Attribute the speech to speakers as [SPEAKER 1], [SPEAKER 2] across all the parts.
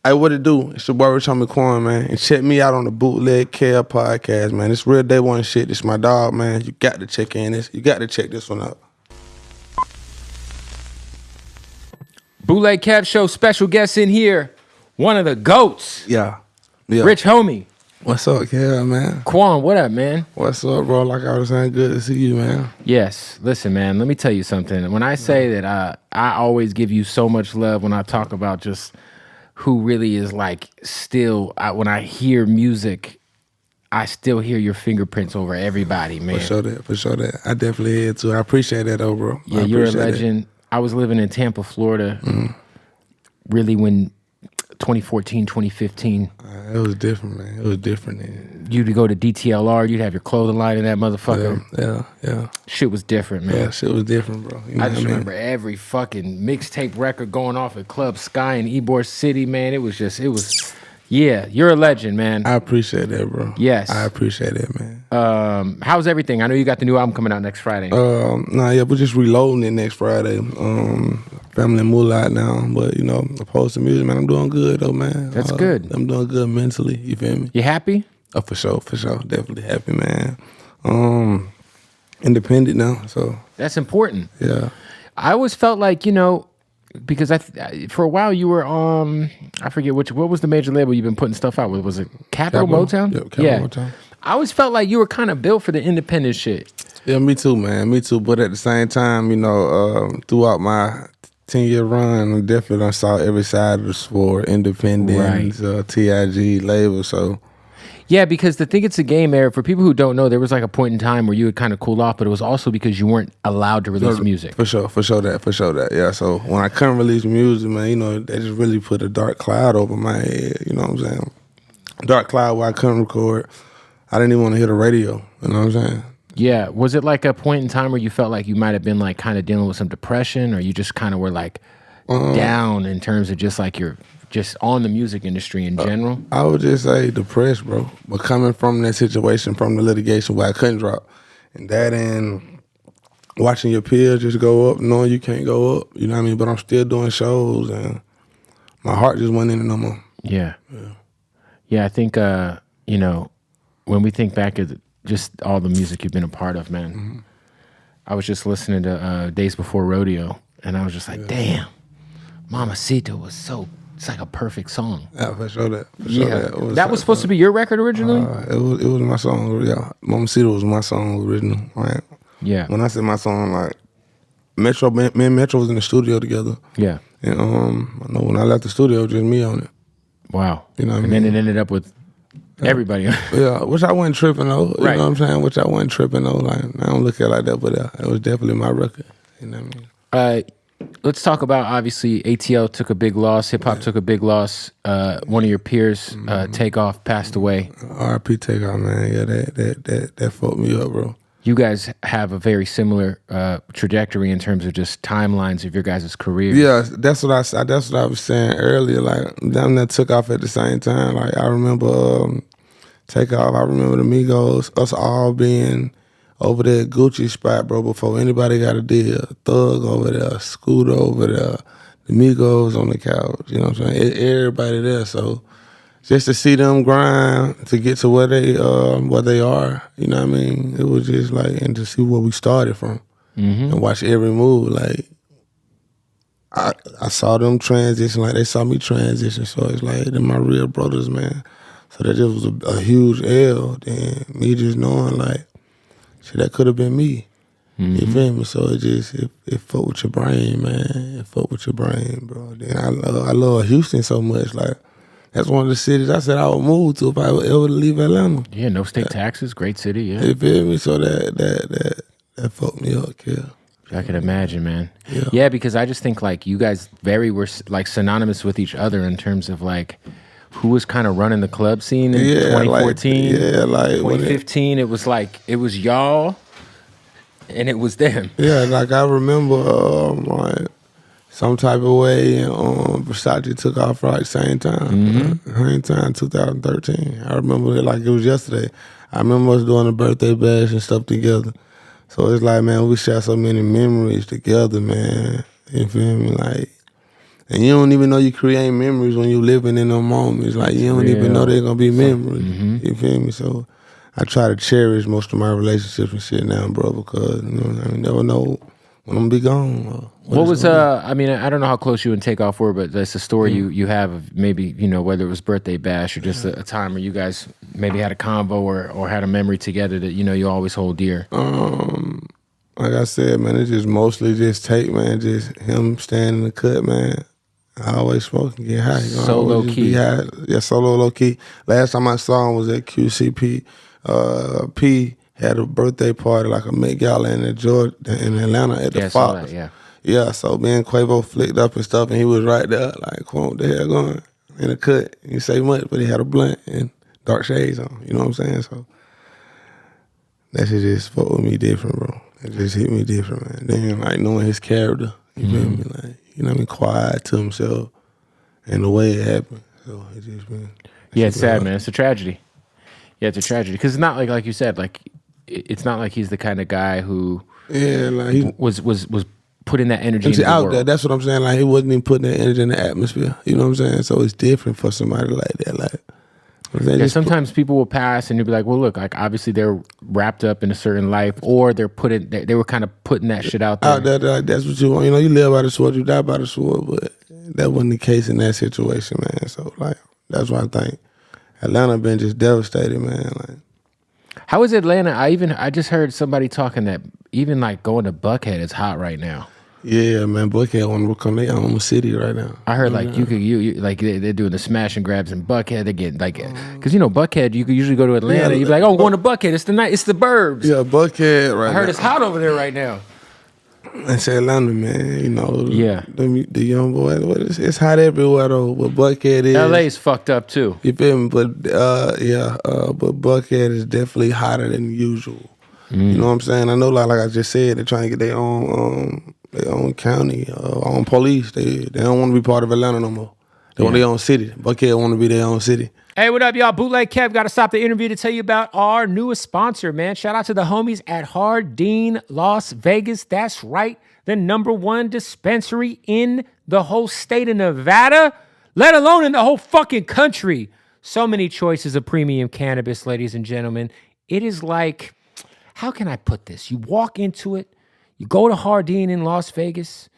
[SPEAKER 1] Hey, what it do? It's your boy Rich Homie Quan, man. And check me out on the Bootleg Care podcast, man. It's real day one shit. It's my dog, man. You got to check in this. You got to check this one out.
[SPEAKER 2] Bootleg Cap Show special guest in here. One of the GOATs.
[SPEAKER 1] Yeah.
[SPEAKER 2] Rich Homie.
[SPEAKER 1] What's up, Kev, man?
[SPEAKER 2] Quan, what up, man?
[SPEAKER 1] What's up, bro? Like I was saying, good to see you, man.
[SPEAKER 2] Yes. Listen, man, let me tell you something. When I say that I always give you so much love when I talk about just who really is like still, when I hear music, I still hear your fingerprints over everybody, man.
[SPEAKER 1] For sure that. I definitely hear it too. I appreciate that, though, bro.
[SPEAKER 2] Yeah, you're a legend. I was living in Tampa, Florida, really when 2014, 2015.
[SPEAKER 1] It was different, man. It was different then.
[SPEAKER 2] You'd go to DTLR, you'd have your clothing line in that motherfucker.
[SPEAKER 1] Yeah.
[SPEAKER 2] Shit was different, man.
[SPEAKER 1] Yeah, shit was different, bro. You know
[SPEAKER 2] I just remember every fucking mixtape record going off at Club Sky in Ybor City, man. It was, yeah, you're a legend, man.
[SPEAKER 1] I appreciate that, bro.
[SPEAKER 2] Yes.
[SPEAKER 1] I appreciate that, man.
[SPEAKER 2] How's everything? I know you got the new album coming out next Friday.
[SPEAKER 1] Yeah, we're just reloading it next Friday. Family moolah out now, but you know, opposed to music, man, I'm doing good though, man.
[SPEAKER 2] That's good.
[SPEAKER 1] I'm doing good mentally. You feel me?
[SPEAKER 2] You happy?
[SPEAKER 1] Oh, for sure, definitely happy, man. Independent now, so
[SPEAKER 2] that's important.
[SPEAKER 1] Yeah,
[SPEAKER 2] I always felt like, you know, because for a while you were I forget what was the major label you've been putting stuff out with? Was it Capitol Motown?
[SPEAKER 1] Yep, Capitol Motown.
[SPEAKER 2] I always felt like you were kind of built for the independent shit.
[SPEAKER 1] Yeah, me too, man. Me too. But at the same time, you know, throughout my 10-year run, I definitely done saw every side of the sport, independent, TIG, label, so.
[SPEAKER 2] Yeah, because the thing, it's a game, Eric. For people who don't know, there was like a point in time where you would kind of cool off, but it was also because you weren't allowed to release music.
[SPEAKER 1] For sure that. Yeah, so when I couldn't release music, man, you know, they just really put a dark cloud over my head, you know what I'm saying? Dark cloud where I couldn't record. I didn't even want to hear the radio, you know what I'm saying?
[SPEAKER 2] Yeah, was it like a point in time where you felt like you might have been like kind of dealing with some depression, or you just kind of were like down in terms of just like you're just on the music industry in general?
[SPEAKER 1] I would just say depressed, bro. But coming from that situation, from the litigation where I couldn't drop, and that and watching your peers just go up, knowing you can't go up, you know what I mean? But I'm still doing shows, and my heart just went in it no more.
[SPEAKER 2] Yeah, I think, you know, when we think back at just all the music you've been a part of, man, I was just listening to Days Before Rodeo, and I was just like, damn, Mamacita was it's like a perfect song.
[SPEAKER 1] Yeah, for sure that.
[SPEAKER 2] That was supposed to be your record originally?
[SPEAKER 1] It was my song, yeah. Mamacita was my song original, right?
[SPEAKER 2] Yeah.
[SPEAKER 1] When I said my song, like, me and Metro was in the studio together.
[SPEAKER 2] Yeah.
[SPEAKER 1] And I know when I left the studio, it was just me on it.
[SPEAKER 2] Wow.
[SPEAKER 1] You know what I mean?
[SPEAKER 2] And then it ended up with everybody.
[SPEAKER 1] Yeah, which I wasn't tripping though. You
[SPEAKER 2] right.
[SPEAKER 1] know what I'm saying? Which I wasn't tripping though. Like, I don't look at it like that, but it was definitely my record. You know what I mean?
[SPEAKER 2] Let's talk about, obviously, ATL took a big loss. Hip-hop took a big loss. One of your peers, Takeoff, passed away.
[SPEAKER 1] R.I.P. Takeoff, man. Yeah, that fucked me up, bro.
[SPEAKER 2] You guys have a very similar trajectory in terms of just timelines of your guys' careers.
[SPEAKER 1] Yeah, that's what I was saying earlier. Like, them that took off at the same time. Like, I remember Takeoff. I remember the Migos. Us all being over there at Gucci spot, bro, before anybody got a deal. Thug over there, Scooter over there, the Migos on the couch. You know what I'm saying? Everybody there. So just to see them grind to get to where they are, you know what I mean? It was just like, and to see where we started from and watch every move. Like, I saw them transition like they saw me transition. So it's like, they're my real brothers, man. So that just was a huge L. Then me just knowing like, shit, that could have been me. You feel me? So it fuck with your brain, man. It fuck with your brain, bro. Then I love Houston so much. Like, that's one of the cities I said I would move to if I would ever leave Atlanta.
[SPEAKER 2] Yeah, no state taxes, great city, yeah.
[SPEAKER 1] You feel me? So that fucked me up, kid.
[SPEAKER 2] I can imagine, man. Yeah, because I just think like you guys were like synonymous with each other in terms of like who was kind of running the club scene in 2014.
[SPEAKER 1] Like
[SPEAKER 2] 2015, it was like, it was y'all and it was them.
[SPEAKER 1] Yeah, like I remember like some type of way Versace took off right same time. Same time, 2013. I remember it like it was yesterday. I remember us doing a birthday bash and stuff together. So it's like, man, we share so many memories together, man. You feel me? Like, And you don't even know you create memories when you living in them moments. Like, you don't even know they're gonna be memories. You feel me? So I try to cherish most of my relationships and shit now, bro, because I never know when I'm gonna be gone.
[SPEAKER 2] What was I mean, I don't know how close you and Takeoff were, but that's a story you have of maybe, whether it was birthday bash or just a time where you guys maybe had a convo or had a memory together that you always hold dear.
[SPEAKER 1] Like I said, man, it's just mostly just Take, man, just him standing in the cut, man. I always smoke and get high.
[SPEAKER 2] So low key.
[SPEAKER 1] Yeah, solo low key. Last time I saw him was at QCP. P had a birthday party, like a Met Gala in Atlanta at the Fox. Yeah, so me and Quavo flicked up and stuff, and he was right there, like, Quan, what the hell going in the cut? He didn't say much, but he had a blunt and dark shades on. You know what I'm saying? So that shit just fuck with me different, bro. It just hit me different, man. Then, like, knowing his character, you feel me? Like, quiet to himself and the way it happened. So it just been...
[SPEAKER 2] Yeah, it's sad, man. It's a tragedy. Yeah, it's a tragedy. Because it's not like you said, like, it's not like he's the kind of guy who
[SPEAKER 1] he
[SPEAKER 2] was putting that energy into the
[SPEAKER 1] out
[SPEAKER 2] world.
[SPEAKER 1] there. That's what I'm saying. Like, he wasn't even putting that energy in the atmosphere. You know what I'm saying? So it's different for somebody like that. Like,
[SPEAKER 2] yeah, sometimes people will pass and you'll be like, well, look, like, obviously they're wrapped up in a certain life, or they were kind of putting that shit out there.
[SPEAKER 1] Out there, like, that's what you want. You live by the sword, you die by the sword, but that wasn't the case in that situation, man. So, like, that's why I think Atlanta been just devastated, man. Like,
[SPEAKER 2] how is Atlanta? I just heard somebody talking that even like going to Buckhead is hot right now.
[SPEAKER 1] Yeah, man, Buckhead want to become their own city right now.
[SPEAKER 2] I heard like you like they're doing the smash and grabs in Buckhead. They're getting like, because Buckhead, you could usually go to Atlanta. You'd be like, oh, I'm going to Buckhead. It's the burbs.
[SPEAKER 1] Yeah, Buckhead right now.
[SPEAKER 2] I heard it's hot over there right now.
[SPEAKER 1] That's Atlanta, man.
[SPEAKER 2] Yeah,
[SPEAKER 1] the young boy. It's hot everywhere though. But Buckhead is
[SPEAKER 2] LA's fucked up too.
[SPEAKER 1] You feel me? But but Buckhead is definitely hotter than usual. You know what I'm saying? I know, like I just said, they're trying to get their own county, own police. They don't want to be part of Atlanta no more. They want their own city. Buckhead want to be their own city.
[SPEAKER 2] Hey, what up, y'all? Bootleg Kev. Got to stop the interview to tell you about our newest sponsor, man. Shout out to the homies at Hardin, Las Vegas. That's right, the #1 dispensary in the whole state of Nevada, let alone in the whole fucking country. So many choices of premium cannabis, ladies and gentlemen. It is like, how can I put this? You walk into it, you go to Hardin in Las Vegas.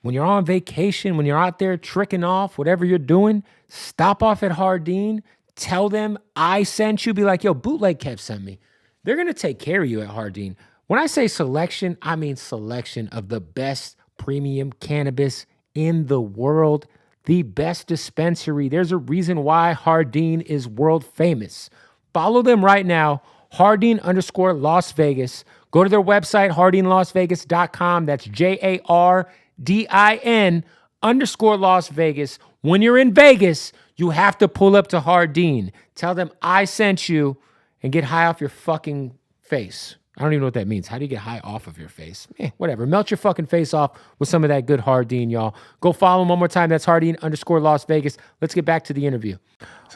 [SPEAKER 2] When you're on vacation, when you're out there tricking off, whatever you're doing, stop off at Hardin, tell them I sent you, be like, yo, Bootleg Kev sent me. They're going to take care of you at Hardin. When I say selection, I mean selection of the best premium cannabis in the world, the best dispensary. There's a reason why Hardin is world famous. Follow them right now, Hardin_Las Vegas. Go to their website, hardinlasvegas.com. That's JARDIN_Las Vegas. When you're in Vegas, you have to pull up to Hardin. Tell them I sent you and get high off your fucking face. I don't even know what that means. How do you get high off of your face? Whatever. Melt your fucking face off with some of that good Hardin, y'all. Go follow them one more time. That's Hardin_Las Vegas. Let's get back to the interview.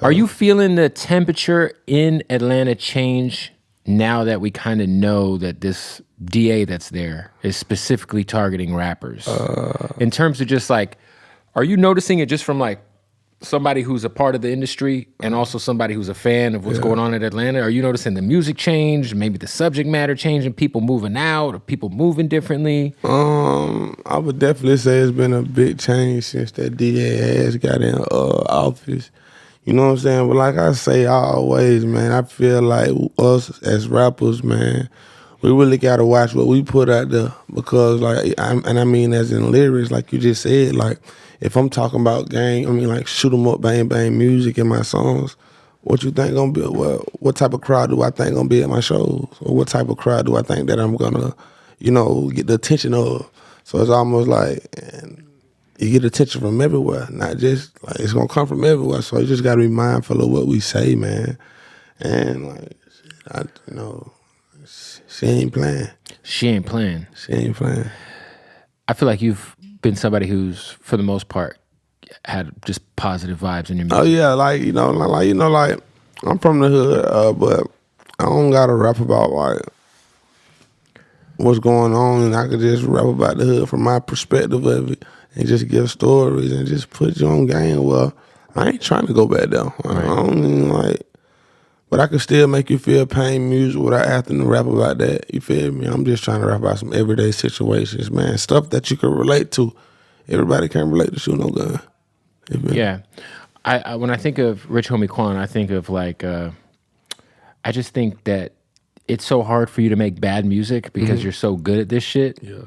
[SPEAKER 2] Are you feeling the temperature in Atlanta change now that we kind of know that this DA that's there is specifically targeting rappers? In terms of just like, are you noticing it just from like somebody who's a part of the industry and also somebody who's a fan of what's going on in Atlanta? Are you noticing the music change, maybe the subject matter changing, people moving out or people moving differently?
[SPEAKER 1] I would definitely say it's been a big change since that DA has got in office. You know what I'm saying? But like I say always, man, I feel like us as rappers, man, we really got to watch what we put out there because, like, I mean as in lyrics, like you just said, like, if I'm talking about gang, I mean, like, shoot 'em up, bang, bang music in my songs, what you think gonna be, what type of crowd do I think gonna be at my shows? Or what type of crowd do I think that I'm gonna, get the attention of? So it's almost like, you get attention from everywhere, not just, like, it's gonna come from everywhere. So you just gotta be mindful of what we say, man. And, like, she ain't playing.
[SPEAKER 2] She ain't playing.
[SPEAKER 1] She ain't playing.
[SPEAKER 2] I feel like you've been somebody who's, for the most part, had just positive vibes in your music.
[SPEAKER 1] Oh yeah, like I'm from the hood, but I don't gotta rap about like what's going on, and I could just rap about the hood from my perspective of it, and just give stories and just put you on game. Well, I ain't trying to go back down. I don't even like, but I can still make you feel pain music without having to rap about that. You feel me? I'm just trying to rap about some everyday situations, man. Stuff that you can relate to. Everybody can relate to shooting no gun.
[SPEAKER 2] Yeah. I when I think of Rich Homie Quan, I think of like, I just think that it's so hard for you to make bad music because you're so good at this shit.
[SPEAKER 1] Yeah.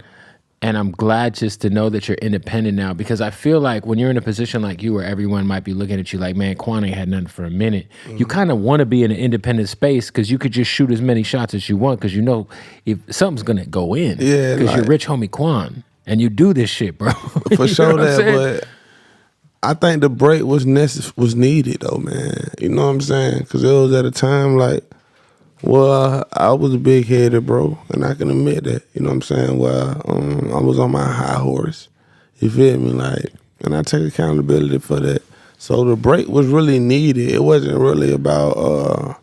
[SPEAKER 2] And I'm glad just to know that you're independent now, because I feel like when you're in a position like you where everyone might be looking at you like, man, Quan ain't had nothing for a minute, you kind of want to be in an independent space because you could just shoot as many shots as you want because you know if something's going to go in.
[SPEAKER 1] Yeah.
[SPEAKER 2] Because you're Rich Homie Quan and you do this shit, bro.
[SPEAKER 1] For sure that, but I think the break was needed though, man. You know what I'm saying? Because it was at a time like, well, I was big-headed, bro, and I can admit that. You know what I'm saying? Well, I was on my high horse. You feel me? Like, and I take accountability for that. So the break was really needed. It wasn't really about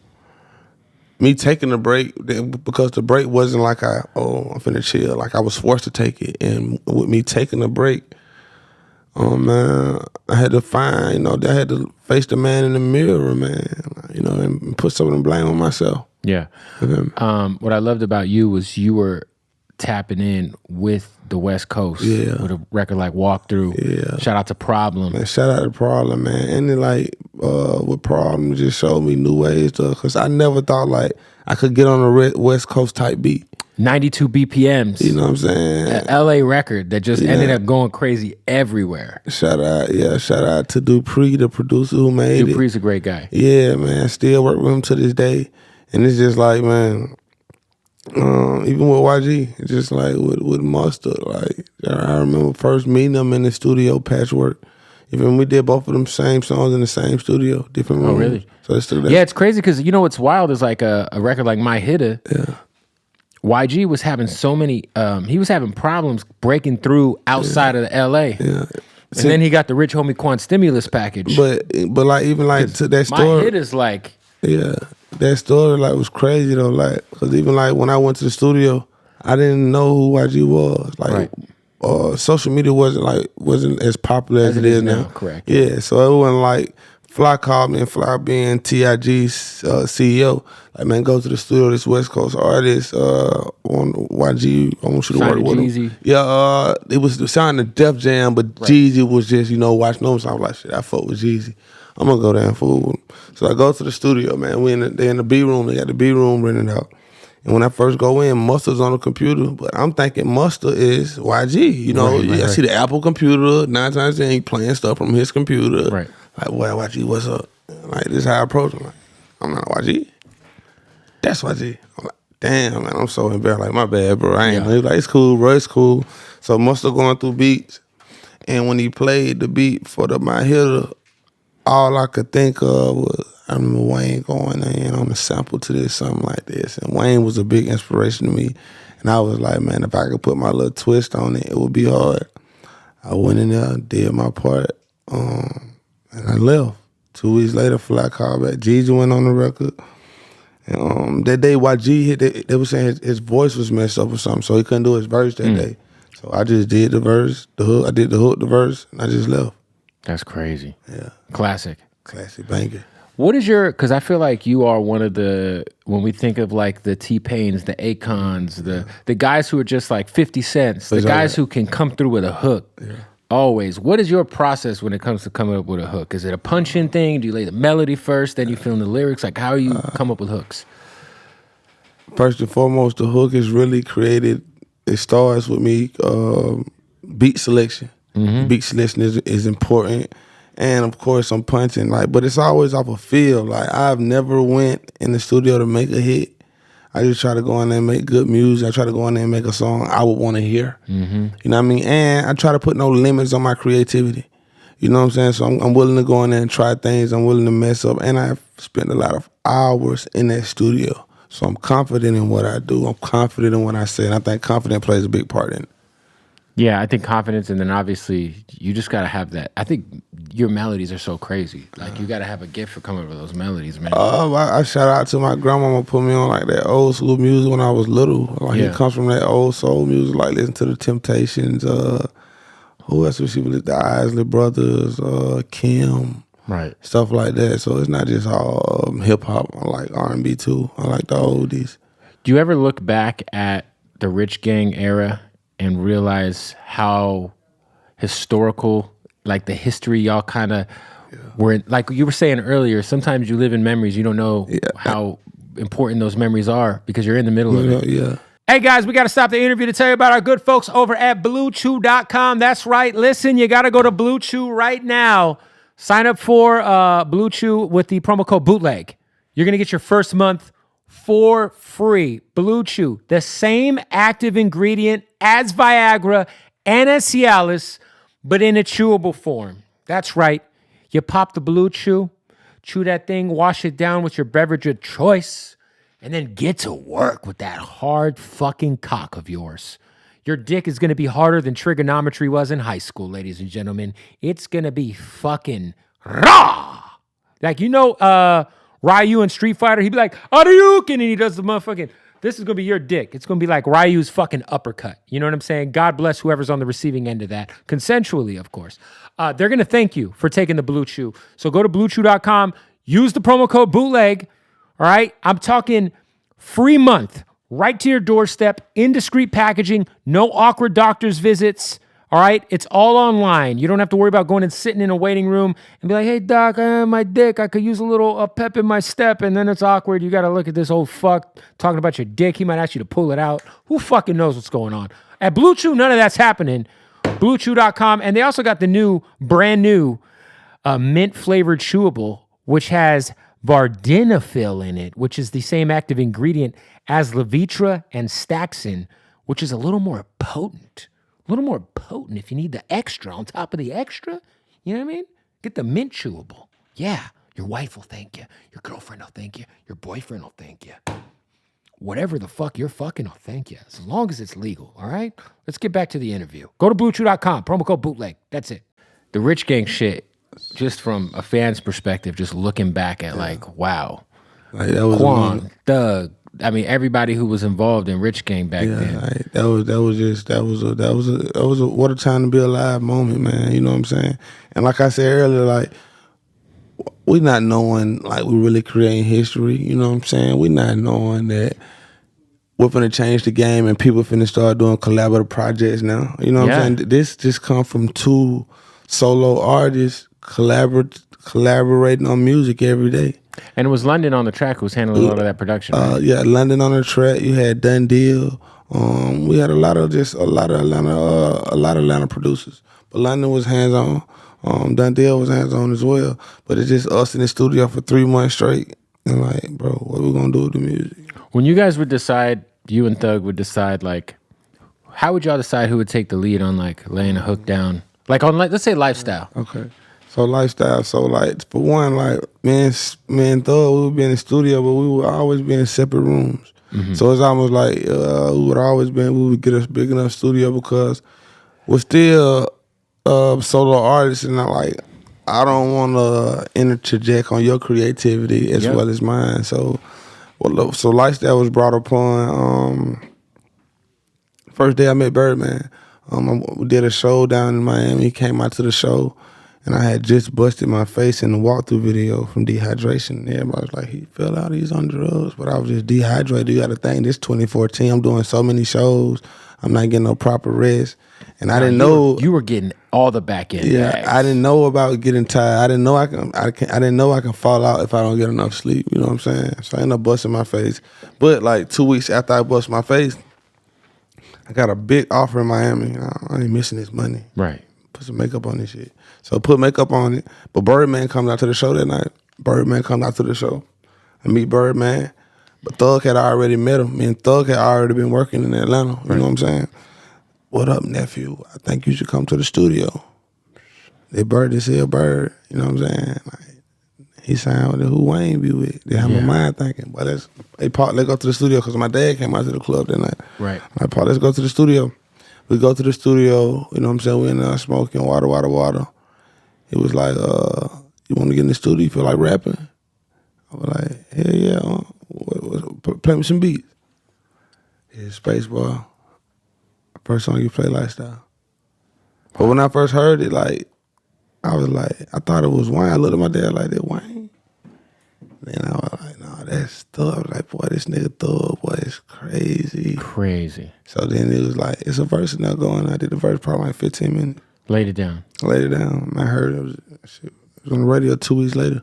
[SPEAKER 1] me taking a break because the break wasn't like I'm finna chill. Like I was forced to take it, and with me taking a break, man, I had to find, I had to face the man in the mirror, man, and put some of the blame on myself.
[SPEAKER 2] Yeah. What I loved about you was you were tapping in with the West Coast with a record like Walk Through.
[SPEAKER 1] Yeah.
[SPEAKER 2] Shout out to Problem.
[SPEAKER 1] Man, shout out to Problem, man. And then with Problem just showed me new ways because I never thought like I could get on a West Coast type beat.
[SPEAKER 2] 92 BPMs.
[SPEAKER 1] You know what I'm saying?
[SPEAKER 2] An LA record that just ended up going crazy everywhere.
[SPEAKER 1] Shout out to Dupree, the producer who made
[SPEAKER 2] Dupree's a great guy.
[SPEAKER 1] Yeah, man. Still work with him to this day. And it's just like, man, even with YG, it's just like with Mustard, like I remember first meeting them in the studio, Patchwork. Even we did both of them same songs in the same studio, different rooms.
[SPEAKER 2] Oh, really?
[SPEAKER 1] So it's still
[SPEAKER 2] it's crazy because you know what's wild is like a record like My Hitter.
[SPEAKER 1] Yeah.
[SPEAKER 2] YG was having so many, he was having problems breaking through outside of LA.
[SPEAKER 1] Yeah.
[SPEAKER 2] And then he got the Rich Homie Quan stimulus package.
[SPEAKER 1] But like even like to that story.
[SPEAKER 2] My Hit is like.
[SPEAKER 1] Yeah. That story like was crazy though, like because even like when I went to the studio, I didn't know who YG was. Like, social media wasn't as popular as it is now.
[SPEAKER 2] Correct.
[SPEAKER 1] Yeah, so it wasn't like Fly called me, and Fly being TIG's CEO, like man, go to the studio. This West Coast artist on YG. I want you to work with him. Yeah, it was sounding Def Jam, but Jeezy was just watch no. So I was like, shit, I fuck with Jeezy. I'm gonna go down and fool with him. So I go to the studio, man. They in the B room. They got the B room rented out. And when I first go in, Mustard's on the computer, but I'm thinking Mustard is YG. I see the Apple computer 9 times 10 he playing stuff from his computer.
[SPEAKER 2] Right.
[SPEAKER 1] Like, well, YG, what's up? Like, this is how I approach him. Like, I'm not YG. That's YG. I'm like, damn, man, I'm so embarrassed. Like, my bad, bro. I ain't know. He like, it's cool, bro. It's cool. So Mustard going through beats, and when he played the beat for the My Hitter, all I could think of was I remember Wayne going in on a sample to this, something like this. And Wayne was a big inspiration to me. And I was like, man, if I could put my little twist on it, it would be hard. I went in there, did my part, and I left. 2 weeks later, Fly called back. Jeezy went on the record. And that day, YG hit, they were saying his voice was messed up or something, so he couldn't do his verse that day. So I just did the verse, the hook. I did the hook, the verse, and I just left.
[SPEAKER 2] That's crazy.
[SPEAKER 1] Yeah.
[SPEAKER 2] Classic
[SPEAKER 1] banger.
[SPEAKER 2] What is because I feel like you are one of when we think of like the T-Pains, the Akons, the guys who are just like 50 cents, the guys who can come through with a hook. Yeah. Always. What is your process when it comes to coming up with a hook? Is it a punch-in thing? Do you lay the melody first, then you fill in the lyrics? Like, how do you come up with hooks?
[SPEAKER 1] First and foremost, the hook is really created. It starts with me, beat selection. Mm-hmm. Beat selection is important. And of course I'm punching, but it's always off a feel. Like I've never went in the studio to make a hit. I just try to go in there and make good music. I try to go in there and make a song I would want to hear. Mm-hmm. You know what I mean? And I try to put no limits on my creativity. You know what I'm saying? So I'm willing to go in there and try things. I'm willing to mess up. And I've spent a lot of hours in that studio. So I'm confident in what I do. I'm confident in what I say. And I think confidence plays a big part in it.
[SPEAKER 2] Yeah, I think confidence, and then obviously you just got to have that. I think your melodies are so crazy. Like you got to have a gift for coming up with those melodies, man.
[SPEAKER 1] I shout out to my grandmama, put me on like that old school music when I was little. Like it comes from that old soul music, like listen to the Temptations, who else was she with? The Isley Brothers, Kim,
[SPEAKER 2] Right.
[SPEAKER 1] stuff like that. So it's not just all hip hop. I like R&B too. I like the oldies.
[SPEAKER 2] Do you ever look back at the Rich Gang era and realize how historical, like the history y'all kind of were in, like you were saying earlier, sometimes you live in memories, you don't know how important those memories are because you're in the middle of it.
[SPEAKER 1] Yeah.
[SPEAKER 2] Hey guys, we got to stop the interview to tell you about our good folks over at BlueChew.com. That's right. Listen, you got to go to Blue Chew right now. Sign up for Blue Chew with the promo code Bootleg. You're going to get your first month for free. Blue Chew, the same active ingredient as Viagra and as Cialis, but in a chewable form. That's right. You pop the Blue Chew, chew that thing, wash it down with your beverage of choice, and then get to work with that hard fucking cock of yours. Your dick is going to be harder than trigonometry was in high school, ladies and gentlemen. It's going to be fucking raw. Like, Ryu in Street Fighter, he'd be like, Hadouken, and he does the motherfucking, this is going to be your dick. It's going to be like Ryu's fucking uppercut. You know what I'm saying? God bless whoever's on the receiving end of that. Consensually, of course. They're going to thank you for taking the Blue Chew. So go to BlueChew.com, use the promo code Bootleg. All right? I'm talking free month, right to your doorstep, in discreet packaging, no awkward doctor's visits. All right? It's all online. You don't have to worry about going and sitting in a waiting room and be like, hey, doc, my dick, I could use a little pep in my step, and then it's awkward. You got to look at this old fuck talking about your dick. He might ask you to pull it out. Who fucking knows what's going on? At Blue Chew, none of that's happening. BlueChew.com. And they also got the brand new mint-flavored chewable, which has vardenafil in it, which is the same active ingredient as Levitra and Staxin, which is a little more potent. A little more potent if you need the extra on top of the extra. You know what I mean? Get the mint chewable. Yeah, your wife will thank you. Your girlfriend will thank you. Your boyfriend will thank you. Whatever the fuck you're fucking will thank you. As long as it's legal, all right? Let's get back to the interview. Go to BlueChew.com, promo code Bootleg. That's it. The Rich Gang shit, just from a fan's perspective, just looking back at like, wow.
[SPEAKER 1] Like that was
[SPEAKER 2] Quan, Doug, I mean, everybody who was involved in Rich Gang back then.
[SPEAKER 1] Like, that was a what a time to be alive moment, man. You know what I'm saying? And like I said earlier, like we not knowing like we really creating history. You know what I'm saying? We not knowing that we're finna change the game and people finna start doing collaborative projects now. You know what I'm saying? This just come from two solo artists collaborating on music every day.
[SPEAKER 2] And it was London on the track who was handling a lot of that production. Right?
[SPEAKER 1] Yeah, London on the track. You had Done Deal. We had a lot of Atlanta producers. But London was hands on. Done Deal was hands on as well. But it's just us in the studio for 3 months straight. And like, bro, what we gonna do with the music?
[SPEAKER 2] When you guys would decide, you and Thug would decide, like, how would y'all decide who would take the lead on like laying a hook down? Like on, let's say Lifestyle.
[SPEAKER 1] Okay. So Lifestyle, so like for one, like me and Thug, we would be in the studio, but we would always be in separate rooms. Mm-hmm. So it's almost like we would get a big enough studio because we're still solo artists, and I don't want to interject on your creativity as well as mine. So Lifestyle was brought upon first day I met Birdman. We did a show down in Miami. He came out to the show. And I had just busted my face in the walkthrough video from dehydration. And everybody was like, he fell out, he's on drugs. But I was just dehydrated. You got to think, this 2014, I'm doing so many shows. I'm not getting no proper rest. And I didn't know.
[SPEAKER 2] You were getting all the back end.
[SPEAKER 1] Yeah,
[SPEAKER 2] bags.
[SPEAKER 1] I didn't know about getting tired. I didn't know I didn't know I can fall out if I don't get enough sleep. You know what I'm saying? So I ended up busting my face. But like 2 weeks after I bust my face, I got a big offer in Miami. I ain't missing this money.
[SPEAKER 2] Right.
[SPEAKER 1] Put some makeup on this shit. So put makeup on it. But Birdman comes out to the show that night. Birdman comes out to the show. I meet Birdman. But Thug had already met him. Me and Thug had already been working in Atlanta. You know what I'm saying? What up, nephew? I think you should come to the studio. They Bird this here Bird. You know what I'm saying? Like, he signed with who Wayne be with. They have my mind thinking. But let's go to the studio because my dad came out to the club that night.
[SPEAKER 2] Right.
[SPEAKER 1] Like, Paul, let's go to the studio. We go to the studio, you know what I'm saying? We in there smoking water. He was like, you want to get in the studio? You feel like rapping? I was like, hell yeah. Play me some beats. Yeah, Spaceball. First song you play, Lifestyle. But when I first heard it, like, I was like, I thought it was Wayne. I looked at my dad like, that Wayne? Then I was like, no, that's Thug. I was like, boy, this nigga Thug, boy, it's crazy.
[SPEAKER 2] Crazy.
[SPEAKER 1] So then it was like, it's a verse now going. I did the verse probably like 15 minutes.
[SPEAKER 2] Laid it down.
[SPEAKER 1] Laid it down. I heard it was on the radio 2 weeks later.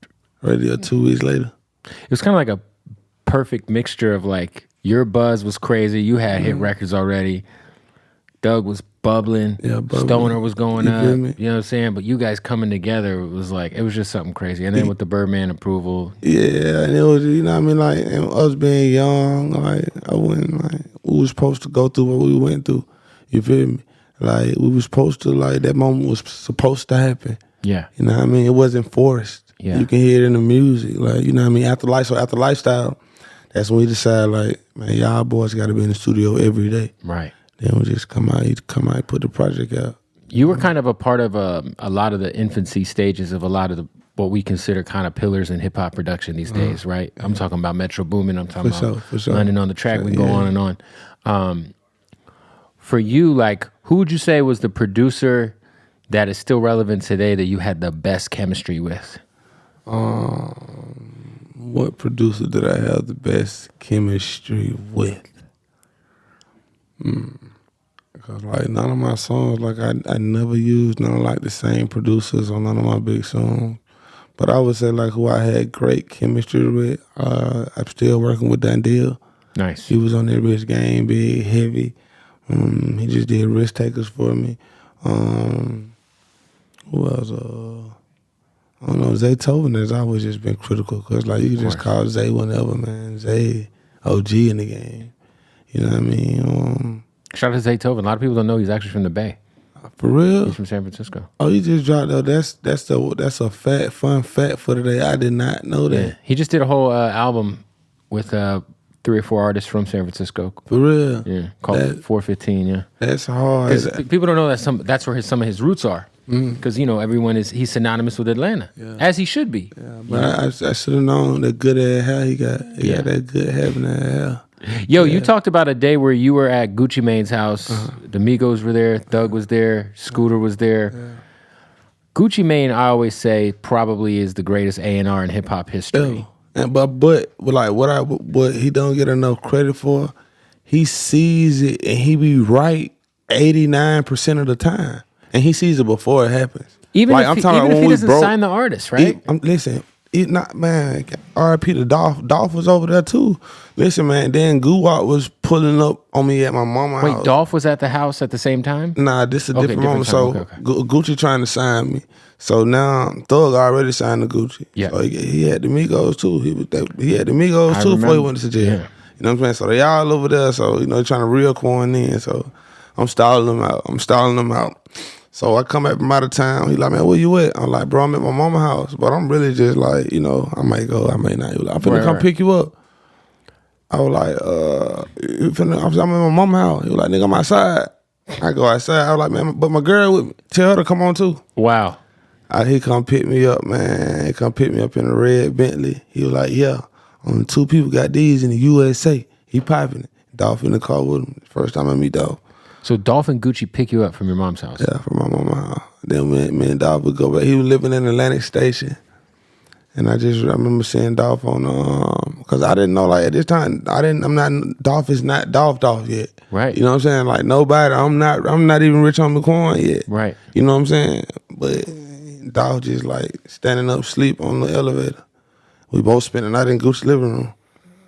[SPEAKER 2] It was kind of like a perfect mixture of like, your buzz was crazy. You had hit records already. Doug was bubbling.
[SPEAKER 1] Yeah, bubbling.
[SPEAKER 2] Stoner was going
[SPEAKER 1] You
[SPEAKER 2] up.
[SPEAKER 1] feel me?
[SPEAKER 2] You know what I'm saying? But you guys coming together was like, it was just something crazy. And then with the Birdman approval.
[SPEAKER 1] Yeah, and it was, you know what I mean? Like, and us being young, like, I wouldn't, like, we was supposed to go through what we went through. You feel me? Like, we was supposed to, like, that moment was supposed to happen.
[SPEAKER 2] Yeah.
[SPEAKER 1] You know what I mean? It wasn't forced.
[SPEAKER 2] Yeah.
[SPEAKER 1] You can hear it in the music. Like, you know what I mean? After Lifestyle, that's when we decided, like, man, y'all boys got to be in the studio every day.
[SPEAKER 2] Right.
[SPEAKER 1] Then we just come out, put the project out.
[SPEAKER 2] You were kind of a part of a lot of the infancy stages of a lot of the what we consider kind of pillars in hip hop production these days, right? I'm talking about Metro Boomin. I'm talking about London on the Track. We go on and on. For you, like, who would you say was the producer that is still relevant today that you had the best chemistry with?
[SPEAKER 1] What producer did I have the best chemistry with? Because, like, none of my songs, like, I never used none of, like, the same producers on none of my big songs. But I would say, like, who I had great chemistry with, I'm still working with Dundee.
[SPEAKER 2] Nice.
[SPEAKER 1] He was on that Risk Game, big, heavy. He just did Risk Takers for me. Who else? I don't know. Zaytoven has always just been critical because, like, you can just call Zay whenever, man. Zay, OG in the game. You know what I mean?
[SPEAKER 2] Shout out to Zaytoven. A lot of people don't know he's actually from the Bay.
[SPEAKER 1] For real?
[SPEAKER 2] He's from San Francisco.
[SPEAKER 1] Oh, you just dropped though. That's a fun fact for today. I did not know that.
[SPEAKER 2] Yeah. He just did a whole album with 3 or 4 artists from San Francisco.
[SPEAKER 1] For real?
[SPEAKER 2] Yeah, called 415. Yeah,
[SPEAKER 1] that's hard.
[SPEAKER 2] People don't know that's where some of his roots are. Because you know he's synonymous with Atlanta, as he should be.
[SPEAKER 1] Yeah, but I should have known that good ass hair he got. He got that good having that hair.
[SPEAKER 2] Yo, you talked about a day where you were at Gucci Mane's house. The Migos were there. Thug was there. Scooter was there. Yeah. Gucci Mane, I always say, probably is the greatest A&R in hip hop history.
[SPEAKER 1] And but like what he don't get enough credit for, he sees it and he be right 89% of the time, and he sees it before it happens.
[SPEAKER 2] Even if he doesn't sign the artist, right?
[SPEAKER 1] Listen. It not, man, R.I.P. to Dolph. Dolph was over there too. Listen, man, then Guwap was pulling up on me at my mama's house.
[SPEAKER 2] Wait, Dolph was at the house at the same time?
[SPEAKER 1] Nah, this is a different moment. So Gucci trying to sign me. So now Thug already signed to Gucci.
[SPEAKER 2] Yeah.
[SPEAKER 1] So he had the Migos too. He had the Migos too before he went to jail. Yeah. You know what I'm saying? So they all over there. So, you know, trying to reel Quan in. So I'm stalling them out. So I come back from out of town. He like, man, where you at? I'm like, bro, I'm at my mama's house. But I'm really just like, you know, I might go, I may not. He like, I'm finna come pick you up. I was like, I'm at my mama's house. He was like, nigga, I'm outside. I go outside. I was like, man, but my girl with me. Tell her to come on too.
[SPEAKER 2] Wow.
[SPEAKER 1] He come pick me up, man. He come pick me up in a red Bentley. He was like, yeah, only 2 people got these in the USA. He popping it. Dolph in the car with him. First time I meet Dolph.
[SPEAKER 2] So Dolph and Gucci pick you up from your mom's house?
[SPEAKER 1] Yeah, from my mama's house. Then me and Dolph would go back. He was living in Atlantic Station. And I remember seeing Dolph on, because I didn't know, like, at this time, Dolph is not Dolph yet.
[SPEAKER 2] Right.
[SPEAKER 1] You know what I'm saying? Like, nobody, I'm not even Rich on Quan yet.
[SPEAKER 2] Right.
[SPEAKER 1] You know what I'm saying? But Dolph just, like, standing up, sleep on the elevator. We both spent the night in Gucci's living room.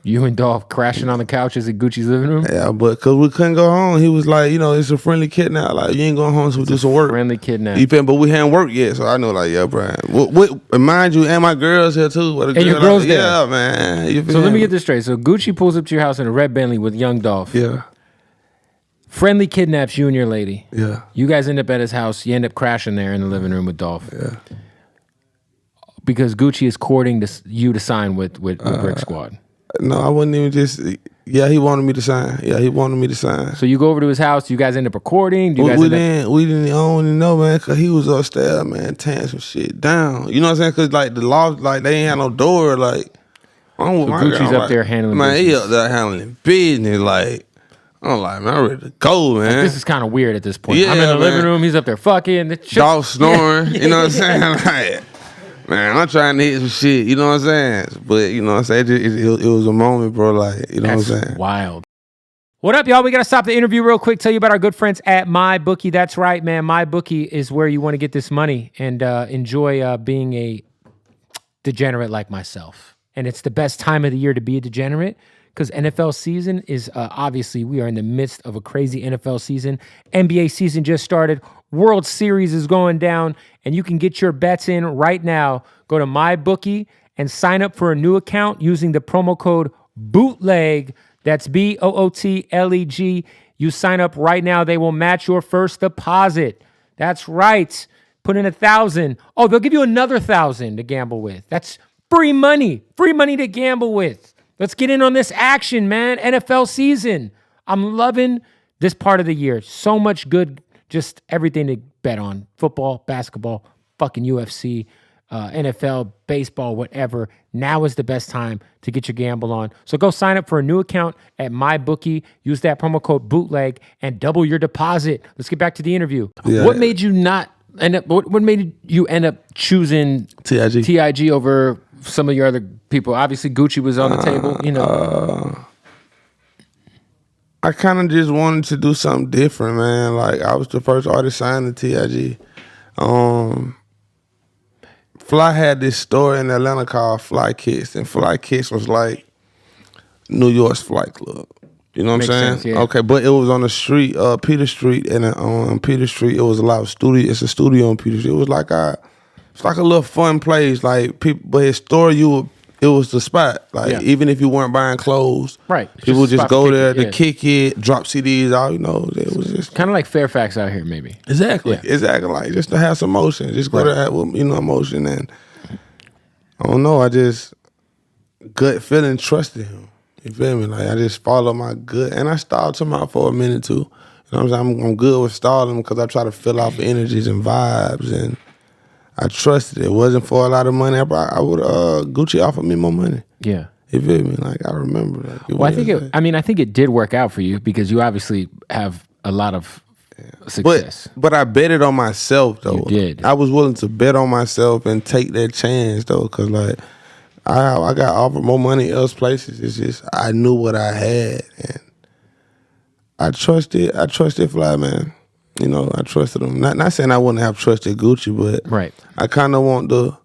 [SPEAKER 2] You and Dolph crashing on the couches in Gucci's living room?
[SPEAKER 1] Yeah, but because we couldn't go home. He was like, you know, it's a friendly kidnap. Like, you ain't going home, so we do some work.
[SPEAKER 2] Friendly kidnap.
[SPEAKER 1] But we hadn't worked yet, so I know, like, yeah, Brian. Mind you, and my girl's here too.
[SPEAKER 2] And your girl's there?
[SPEAKER 1] Yeah, man.
[SPEAKER 2] So let me get this straight. So Gucci pulls up to your house in a red Bentley with young Dolph.
[SPEAKER 1] Yeah.
[SPEAKER 2] Friendly kidnaps you and your lady.
[SPEAKER 1] Yeah.
[SPEAKER 2] You guys end up at his house. You end up crashing there in the living room with Dolph.
[SPEAKER 1] Yeah.
[SPEAKER 2] Because Gucci is courting you to sign with Brick Squad.
[SPEAKER 1] No, I wasn't even just. Yeah, he wanted me to sign.
[SPEAKER 2] So you go over to his house. You guys end up recording.
[SPEAKER 1] We didn't own know, man, because he was upstairs, man, tearing some shit down. You know what I'm saying? Because like the loft, like they ain't had no door. Like I'm with my
[SPEAKER 2] Gucci's
[SPEAKER 1] girl,
[SPEAKER 2] up there handling.
[SPEAKER 1] Man,
[SPEAKER 2] business.
[SPEAKER 1] he up there handling business. Like I'm like, man, I'm ready to go, man.
[SPEAKER 2] Like, this is kind of weird at this point.
[SPEAKER 1] Yeah,
[SPEAKER 2] I'm in the
[SPEAKER 1] man.
[SPEAKER 2] living room. He's up there fucking.
[SPEAKER 1] Dog snoring. You know what I'm saying? Like, man, I'm trying to hit some shit. You know what I'm saying? But, you know what I'm saying? It was a moment, bro. Like, you know what I'm saying?
[SPEAKER 2] Wild. What up, y'all? We got to stop the interview real quick. Tell you about our good friends at MyBookie. That's right, man. MyBookie is where you want to get this money and enjoy being a degenerate like myself. And it's the best time of the year to be a degenerate because NFL season is obviously we are in the midst of a crazy NFL season. NBA season just started. World Series is going down, and you can get your bets in right now. Go to MyBookie and sign up for a new account using the promo code BOOTLEG. That's BOOTLEG. You sign up right now. They will match your first deposit. That's right. Put in 1,000. Oh, they'll give you another 1,000 to gamble with. That's free money. Free money to gamble with. Let's get in on this action, man. NFL season. I'm loving this part of the year. So much good, just everything to bet on. Football, basketball, fucking UFC, NFL, baseball, whatever. Now is the best time to get your gamble on. So go sign up for a new account at MyBookie. Use that promo code BOOTLEG and double your deposit. Let's get back to the interview.
[SPEAKER 1] Yeah.
[SPEAKER 2] What made you not end up? What made you end up choosing TIG over some of your other people? Obviously, Gucci was on the table. You know,
[SPEAKER 1] I kind of just wanted to do something different, man. Like I was the first artist signed to TIG. Fly had this store in Atlanta called Fly Kicks, and Fly Kicks was like New York's Flight Club. You know what I'm saying?
[SPEAKER 2] Sense, yeah.
[SPEAKER 1] Okay, but it was on the street, Peter Street, and on Peter Street, it was a lot of studio. It's a studio on Peter Street. It was like it's like a little fun place. Like people, but his store, it was the spot. Like even if you weren't buying clothes,
[SPEAKER 2] right?
[SPEAKER 1] People would just go there to kick it, drop CDs out. You know, it was just
[SPEAKER 2] kind of like Fairfax out here, maybe.
[SPEAKER 1] Exactly. Like just to have some motion, just go there with emotion, and I don't know. I just gut feeling trusted him. You feel me? Like I just followed my gut, and I stalled him out for a minute too. You know what I'm saying? I'm good with stalling because I try to fill off energies and vibes, and I trusted it. It wasn't for a lot of money. I would Gucci offered me more money.
[SPEAKER 2] Yeah.
[SPEAKER 1] You feel me? Like I remember.
[SPEAKER 2] Like, I think it did work out for you because you obviously have a lot of success.
[SPEAKER 1] But I betted on myself though.
[SPEAKER 2] You did.
[SPEAKER 1] I was willing to bet on myself and take that chance though, because like I got offered more money else places. It's just I knew what I had, and I trusted Fly, man. You know, I trusted him. Not saying I wouldn't have trusted Gucci, but
[SPEAKER 2] right. I
[SPEAKER 1] kind of want to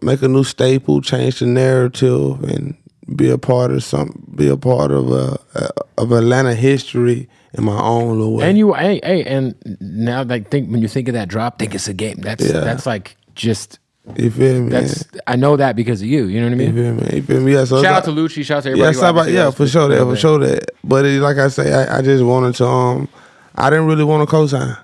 [SPEAKER 1] make a new staple, change the narrative, and be a part of Atlanta history in my own little way.
[SPEAKER 2] And and now when you think of that drop, think it's a game. That's like just.
[SPEAKER 1] You feel me?
[SPEAKER 2] I know that because of you. You know what I mean?
[SPEAKER 1] You feel me? Yeah, so
[SPEAKER 2] shout out to Lucci. Shout out to everybody.
[SPEAKER 1] For sure that. But like I say, I just wanted to. I didn't really want a cosign.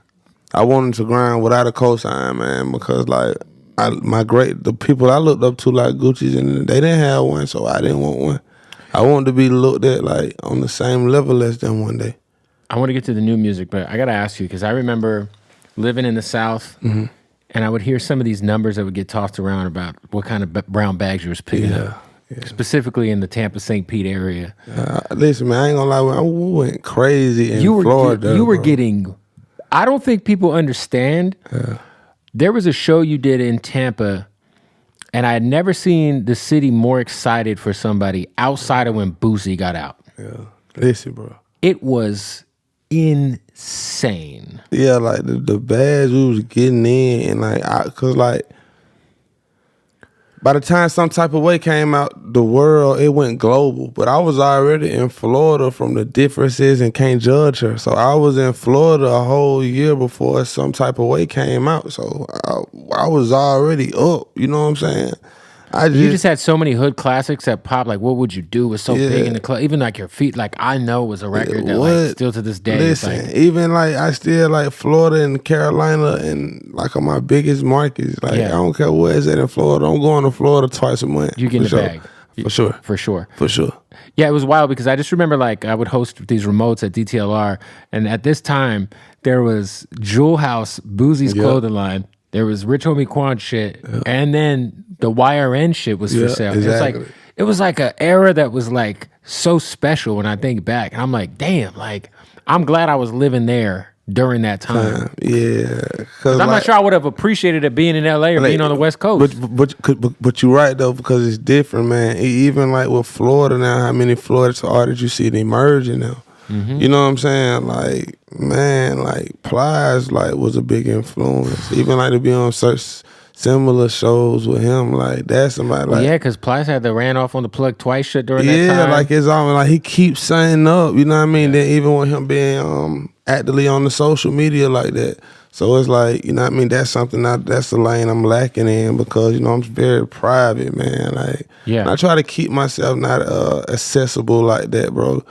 [SPEAKER 1] I wanted to grind without a cosign, man, because like the people I looked up to like Gucci's, and they didn't have one, so I didn't want one. I wanted to be looked at like on the same level as them one day.
[SPEAKER 2] I want to get to the new music, but I gotta ask you because I remember living in the South. Mm-hmm. And I would hear some of these numbers that would get tossed around about what kind of brown bags you was picking up. Yeah. Specifically in the Tampa, St. Pete area.
[SPEAKER 1] Listen, man, I ain't gonna lie. I went crazy in Florida.
[SPEAKER 2] You were getting, I don't think people understand. There was a show you did in Tampa, and I had never seen the city more excited for somebody outside of when Boosie got out.
[SPEAKER 1] Yeah. Listen, bro.
[SPEAKER 2] It was insane.
[SPEAKER 1] Yeah, like the bags we was getting in, and like, cause like by the time Some Type of Way came out, the world, it went global. But I was already in Florida from the differences and Can't Judge Her. So I was in Florida a whole year before Some Type of Way came out. So I was already up. You know what I'm saying? You
[SPEAKER 2] just had so many hood classics that pop. Like, What Would You Do was so big in the club. Even like Your Feet, like I know was a record that like still to this day.
[SPEAKER 1] Listen, like, even like I still like Florida and Carolina and like on my biggest markets. Like I don't care where it's at in Florida. I'm going to Florida twice a month.
[SPEAKER 2] You get in the bag.
[SPEAKER 1] For sure.
[SPEAKER 2] Yeah, it was wild because I just remember like I would host these remotes at DTLR, and at this time there was Jewel House, Boosie's clothing line. There was Rich Homie Quan shit, and then the YRN shit was for sale.
[SPEAKER 1] Exactly.
[SPEAKER 2] it was like an era that was like so special when I think back. And I'm like, damn, like I'm glad I was living there during that time.
[SPEAKER 1] Yeah,
[SPEAKER 2] because I'm not sure I would have appreciated it being in LA or being on the West Coast.
[SPEAKER 1] But you're right though, because it's different, man. Even like with Florida now, how many Florida artists you see emerging now? You know what I'm saying? Like, man, like Plies like was a big influence. Even like to be on such similar shows with him, like that's somebody like
[SPEAKER 2] yeah, because Plies had the ran off on the plug twice shit during that time.
[SPEAKER 1] Yeah, like it's almost like he keeps signing up. You know what I mean? Then even with him being actively on the social media like that. So it's like, you know what I mean? That's something that's the lane I'm lacking in, because, you know, I'm very private, man. Like, I try to keep myself not accessible like that, bro.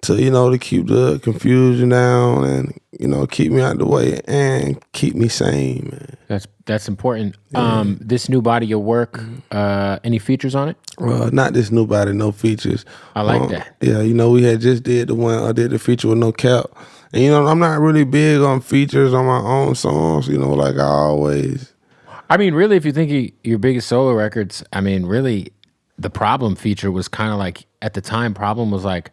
[SPEAKER 1] To, you know, to keep the confusion down and, you know, keep me out the way and keep me sane, man.
[SPEAKER 2] That's important. This new body of work, any features on it?
[SPEAKER 1] Not this new body, no features.
[SPEAKER 2] I like that.
[SPEAKER 1] Yeah, you know, we had just did the one, I did the feature with No Cap. And, you know, I'm not really big on features on my own songs, you know, like I always.
[SPEAKER 2] I mean, really, if you think of your biggest solo records, I mean, really, the Problem feature was kind of like, at the time, Problem was like,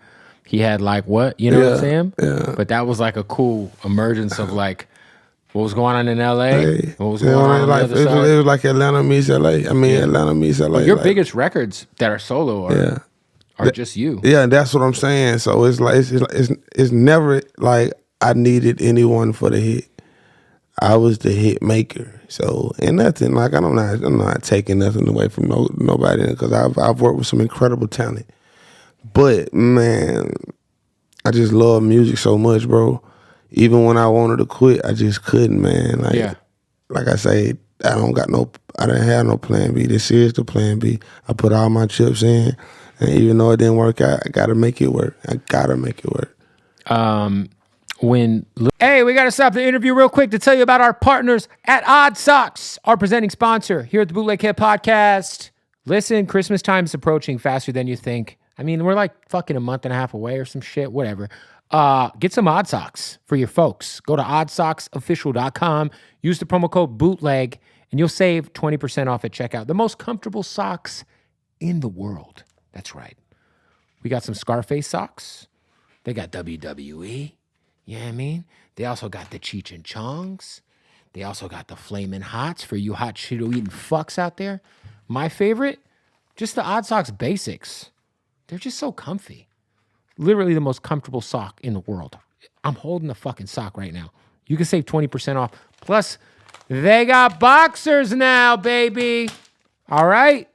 [SPEAKER 2] he had like what? You know what I'm saying?
[SPEAKER 1] Yeah.
[SPEAKER 2] But that was like a cool emergence of like what was going on in LA, what was
[SPEAKER 1] you
[SPEAKER 2] going
[SPEAKER 1] know,
[SPEAKER 2] on
[SPEAKER 1] like,
[SPEAKER 2] the other side.
[SPEAKER 1] It was like Atlanta meets LA. I mean, Atlanta meets LA.
[SPEAKER 2] Well, your biggest records that are solo are just you.
[SPEAKER 1] Yeah, and that's what I'm saying. So it's like it's never like I needed anyone for the hit. I was the hit maker. So, and nothing like I'm not taking nothing away from nobody, because I've worked with some incredible talent. But man, I just love music so much, bro. Even when I wanted to quit, I just couldn't, man. Like I say, I didn't have no plan B. This is the plan B. I put all my chips in, and even though it didn't work out, I gotta make it work.
[SPEAKER 2] Hey, we got to stop the interview real quick to tell you about our partners at Odd Socks, our presenting sponsor here at the Bootleg Kid Podcast. Listen, Christmas time is approaching faster than you think. I mean, we're like fucking a month and a half away or some shit, whatever. Get some Odd Socks for your folks. Go to oddsocksofficial.com, use the promo code BOOTLEG, and you'll save 20% off at checkout. The most comfortable socks in the world. That's right. We got some Scarface socks. They got WWE. You know what I mean? They also got the Cheech and Chongs. They also got the Flamin' Hots for you hot Cheeto-eating fucks out there. My favorite, just the Odd Socks Basics. They're just so comfy. Literally the most comfortable sock in the world. I'm holding the fucking sock right now. You can save 20% off. Plus, they got boxers now, baby. All right?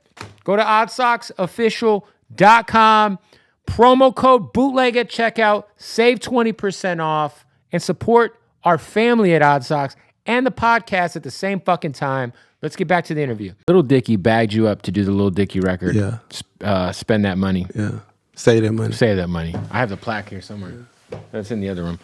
[SPEAKER 2] Go to oddsocksofficial.com. Promo code BOOTLEG at checkout. Save 20% off. And support our family at Odd Socks and the podcast at the same fucking time. Let's get back to the interview. Little Dicky bagged you up to do the Little Dicky record.
[SPEAKER 1] Yeah.
[SPEAKER 2] Spend that money.
[SPEAKER 1] Yeah. Save that money.
[SPEAKER 2] Save that money. I have the plaque here somewhere. That's in the other room.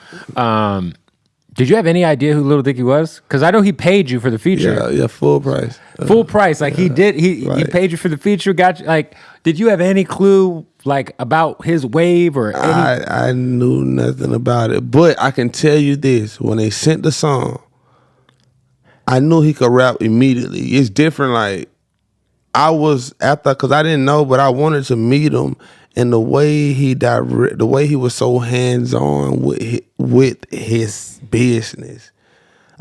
[SPEAKER 2] Did you have any idea who Little Dicky was? Because I know he paid you for the feature.
[SPEAKER 1] Yeah, full price.
[SPEAKER 2] Full price. Like he did. He paid you for the feature. Got you. Like, did you have any clue like about his wave or any?
[SPEAKER 1] I knew nothing about it, but I can tell you this: when they sent the song, I knew he could rap immediately. It's different. Like I was because I didn't know, but I wanted to meet him. And the way he was so hands-on with his business,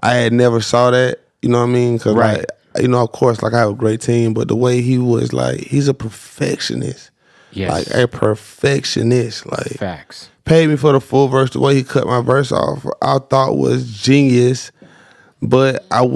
[SPEAKER 1] I had never saw that. You know what I mean? Because like, you know, of course, like I have a great team, but the way he was like, he's a perfectionist.
[SPEAKER 2] Yes.
[SPEAKER 1] Like a perfectionist. Like
[SPEAKER 2] facts.
[SPEAKER 1] Paid me for the full verse. The way he cut my verse off, I thought was genius. But I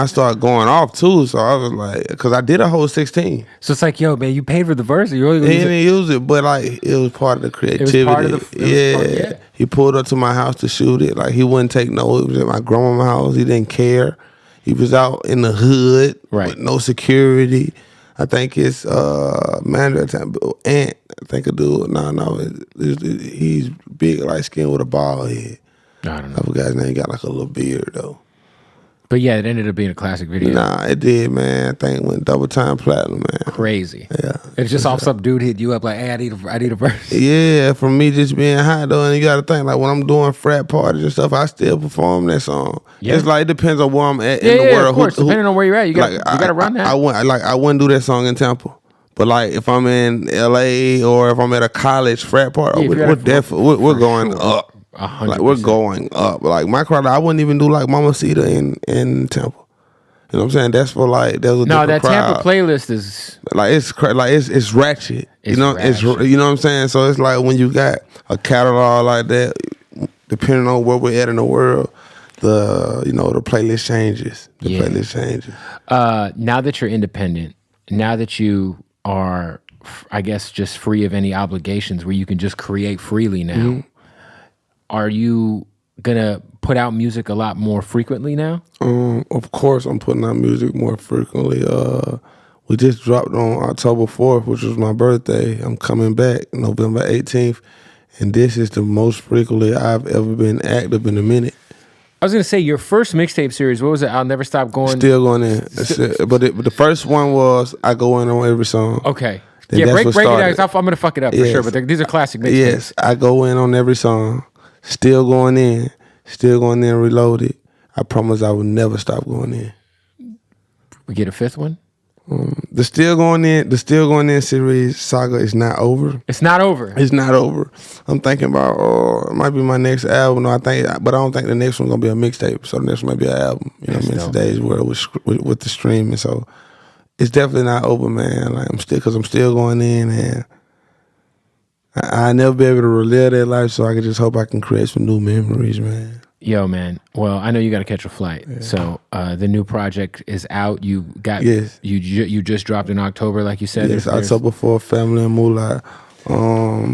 [SPEAKER 1] started going off too. So I was like, because I did a whole 16.
[SPEAKER 2] So it's like, yo, man, you paid for the verse? You really
[SPEAKER 1] he didn't use it, but like it was part of the creativity.
[SPEAKER 2] It was part of the,
[SPEAKER 1] He pulled up to my house to shoot it. Like he wouldn't take no. It was at my grandma's house. He didn't care. He was out in the hood with no security. I think his manager at the time, Aunt, I think a dude. He's big, light skin with a bald head.
[SPEAKER 2] I don't know.
[SPEAKER 1] I forgot his name. He got like a little beard though.
[SPEAKER 2] But yeah, it ended up being a classic video.
[SPEAKER 1] Nah, it did, man. I think it went double time platinum, man.
[SPEAKER 2] Crazy.
[SPEAKER 1] Yeah.
[SPEAKER 2] It's just off some dude hit you up like, hey, I need a verse.
[SPEAKER 1] Yeah, from me just being hot though, and you gotta think like when I'm doing frat parties and stuff, I still perform that song. Yeah. It's like it depends on where I'm at in the world.
[SPEAKER 2] Of course, depending on where you're at, you gotta run that.
[SPEAKER 1] I wouldn't do that song in Tampa. But like if I'm in LA or if I'm at a college frat party, we're definitely we're going up.
[SPEAKER 2] 100%.
[SPEAKER 1] Like we're going up. Like my crowd, I wouldn't even do like Mamacita in Tampa. You know what I'm saying? That's for like there's a
[SPEAKER 2] No,
[SPEAKER 1] different
[SPEAKER 2] that
[SPEAKER 1] crowd.
[SPEAKER 2] Tampa playlist is
[SPEAKER 1] Like it's ratchet.
[SPEAKER 2] It's
[SPEAKER 1] you know,
[SPEAKER 2] ratchet.
[SPEAKER 1] you know what I'm saying. So it's like when you got a catalog like that, depending on where we're at in the world, the playlist changes. The playlist changes.
[SPEAKER 2] Now that you're independent, now that you are, I guess, just free of any obligations, where you can just create freely now. Are you gonna put out music a lot more frequently now?
[SPEAKER 1] Of course, I'm putting out music more frequently. We just dropped on October 4th, which was my birthday. I'm coming back November 18th, and this is the most frequently I've ever been active in a minute.
[SPEAKER 2] I was gonna say your first mixtape series. What was it? I'll Never Stop Going.
[SPEAKER 1] Still going in, but the first one was I Go In on Every Song.
[SPEAKER 2] Okay.
[SPEAKER 1] Then
[SPEAKER 2] Yeah, break it
[SPEAKER 1] started.
[SPEAKER 2] down. I'm gonna fuck it up for sure. But these are classic mixtapes.
[SPEAKER 1] Yes, I Go In on Every Song. Still going in. Reloaded. I promise I will never stop going in.
[SPEAKER 2] We get a fifth one.
[SPEAKER 1] The Still Going In series saga is not over.
[SPEAKER 2] It's not over.
[SPEAKER 1] It's not over. I'm thinking about it might be my next album. But I don't think the next one's gonna be a mixtape. So the next one might be an album. You know what I mean? Today's world with the streaming. So it's definitely not over, man. Like I'm still going in, and I never be able to relive that life. So I can just hope I can create some new memories, man.
[SPEAKER 2] Yo, man. Well, I know you got to catch a flight. Yeah. So the new project is out. You got you just dropped in October, like you said.
[SPEAKER 1] Yes, October 4th, Family and Moolah.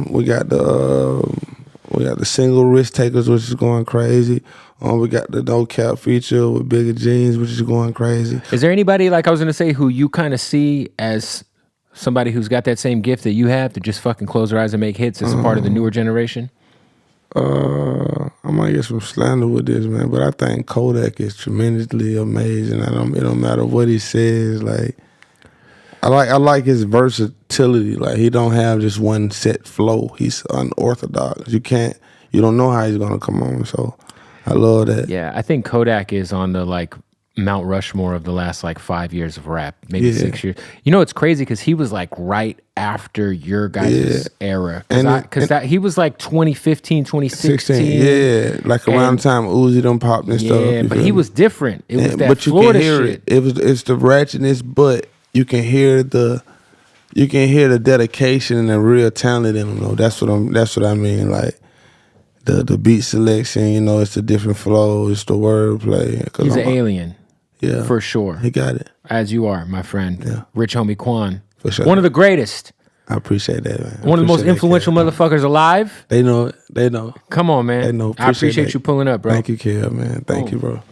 [SPEAKER 1] We got the single Risk Takers, which is going crazy. We got the No Cap feature with Bigger Jeans, which is going crazy.
[SPEAKER 2] Is there anybody, like I was gonna say, who you kind of see as somebody who's got that same gift that you have to just fucking close their eyes and make hits as a part of the newer generation?
[SPEAKER 1] I might get some slander with this, man, but I think Kodak is tremendously amazing. It don't matter what he says. Like, I like his versatility. Like, he don't have just one set flow. He's unorthodox. You don't know how he's gonna come on. So, I love that.
[SPEAKER 2] Yeah, I think Kodak is on the Mount Rushmore of the last 5 years of rap, maybe 6 years. You know, it's crazy because he was right after your guys' era. Because he was 2015, 2016.
[SPEAKER 1] Yeah, around the time Uzi done popped and stuff.
[SPEAKER 2] Yeah, but he was different. It was that
[SPEAKER 1] but you
[SPEAKER 2] Florida
[SPEAKER 1] can hear
[SPEAKER 2] shit.
[SPEAKER 1] It's the ratchetness, but you can hear the dedication and the real talent in him. Though. That's what I mean. Like the beat selection, it's a different flow. It's the wordplay.
[SPEAKER 2] He's an alien.
[SPEAKER 1] Yeah,
[SPEAKER 2] for sure.
[SPEAKER 1] He got it.
[SPEAKER 2] As you are, my friend.
[SPEAKER 1] Yeah.
[SPEAKER 2] Rich homie Quan.
[SPEAKER 1] For sure.
[SPEAKER 2] One of the greatest.
[SPEAKER 1] I appreciate that, man.
[SPEAKER 2] One of the most influential motherfuckers alive.
[SPEAKER 1] They know it.
[SPEAKER 2] Come on, man.
[SPEAKER 1] They know.
[SPEAKER 2] I appreciate you pulling up, bro.
[SPEAKER 1] Thank you, Kev, man. Thank you, bro.